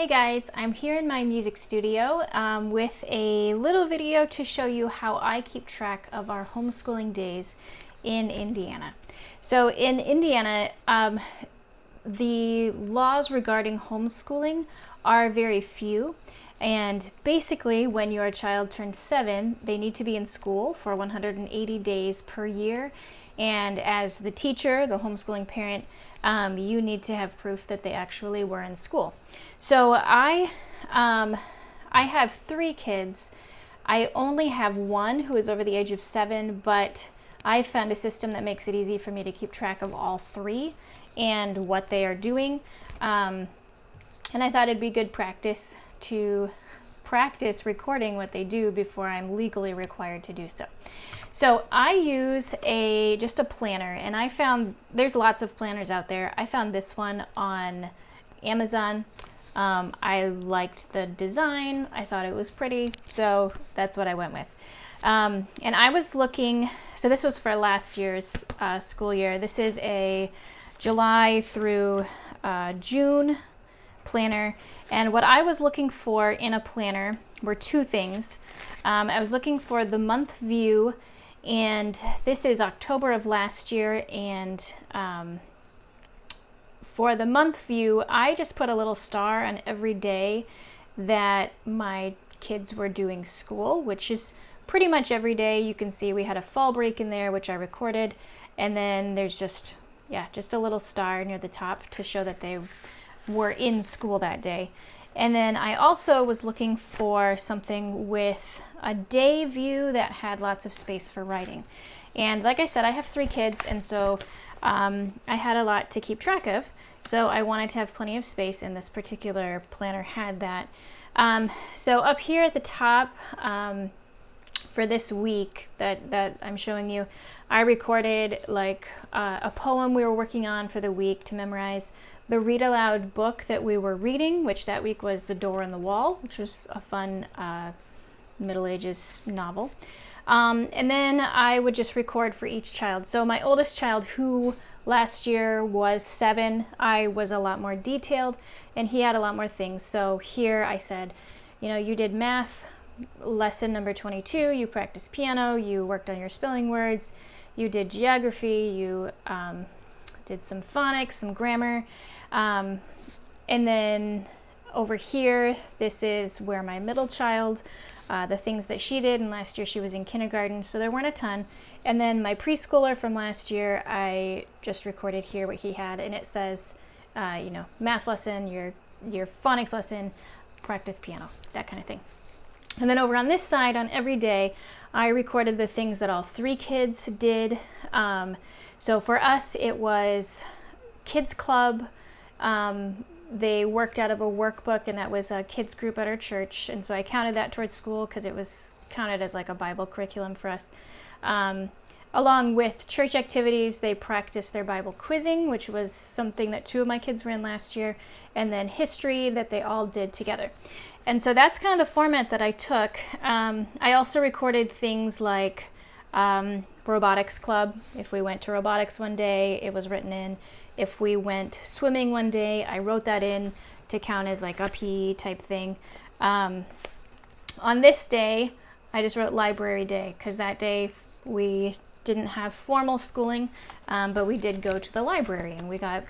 Hey guys, I'm here in my music studio with a little video to show you how I keep track of our homeschooling days in Indiana. So in Indiana, the laws regarding homeschooling are very few, and basically when your child turns 7, they need to be in school for 180 days per year, and as the teacher, the homeschooling parent, you need to have proof that they actually were in school. So I have 3 kids. I only have one who is over the age of 7, but I found a system that makes it easy for me to keep track of all 3 and what they are doing. And I thought it'd be good practice to practice recording what they do before I'm legally required to do so. So I use just a planner, and I found there's lots of planners out there. I found this one on Amazon. I liked the design. I thought it was pretty, so that's what I went with. And I was looking, so this was for last year's school year. This is a July through June planner, and what I was looking for in a planner were 2 things. I was looking for the month view, and this is October of last year, and for the month view, I just put a little star on every day that my kids were doing school, which is pretty much every day. You can see we had a fall break in there, which I recorded, and then there's just a little star near the top to show that they were in school that day. And then I also was looking for something with a day view that had lots of space for writing. And like I said, I have 3 kids, and so I had a lot to keep track of. So I wanted to have plenty of space, and this particular planner had that. So up here at the top, for this week that I'm showing you, I recorded a poem we were working on for the week to memorize, the read aloud book that we were reading, which that week was The Door in the Wall, which was a fun Middle Ages novel. And then I would just record for each child. So my oldest child, who last year was 7, I was a lot more detailed, and he had a lot more things. So here I said, you did math lesson number 22, you practiced piano, you worked on your spelling words, you did geography, you did some phonics, some grammar, and then over here, this is where my middle child, the things that she did, and last year she was in kindergarten, so there weren't a ton. And then my preschooler from last year, I just recorded here what he had, and it says, math lesson, your phonics lesson, practice piano, that kind of thing. And then over on this side, on every day, I recorded the things that all 3 kids did. So for us, it was kids club. They worked out of a workbook, and that was a kids group at our church. And so I counted that towards school because it was counted as like a Bible curriculum for us. Along with church activities, they practiced their Bible quizzing, which was something that 2 of my kids were in last year, and then history that they all did together. And so that's kind of the format that I took. I also recorded things like robotics club. If we went to robotics one day, it was written in. If we went swimming one day, I wrote that in to count as like a PE type thing. On this day, I just wrote library day because that day we didn't have formal schooling, but we did go to the library, and we got,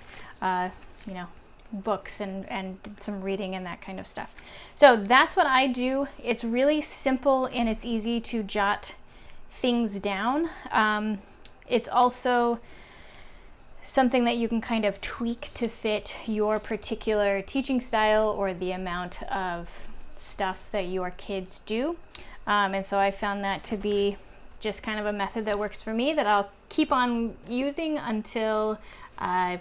books and did some reading and that kind of stuff. So that's what I do. It's really simple, and it's easy to jot things down. It's also something that you can kind of tweak to fit your particular teaching style or the amount of stuff that your kids do. And so I found that to be just kind of a method that works for me that I'll keep on using until I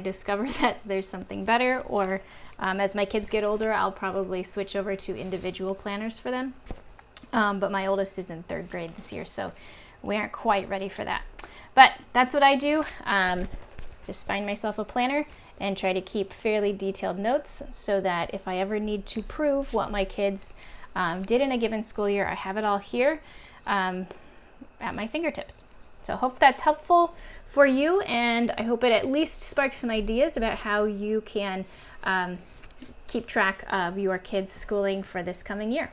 discover that there's something better, or as my kids get older, I'll probably switch over to individual planners for them. But my oldest is in 3rd grade this year, so we aren't quite ready for that. But that's what I do. Just find myself a planner and try to keep fairly detailed notes so that if I ever need to prove what my kids did in a given school year, I have it all here at my fingertips. So I hope that's helpful for you, and I hope it at least sparks some ideas about how you can keep track of your kids' schooling for this coming year.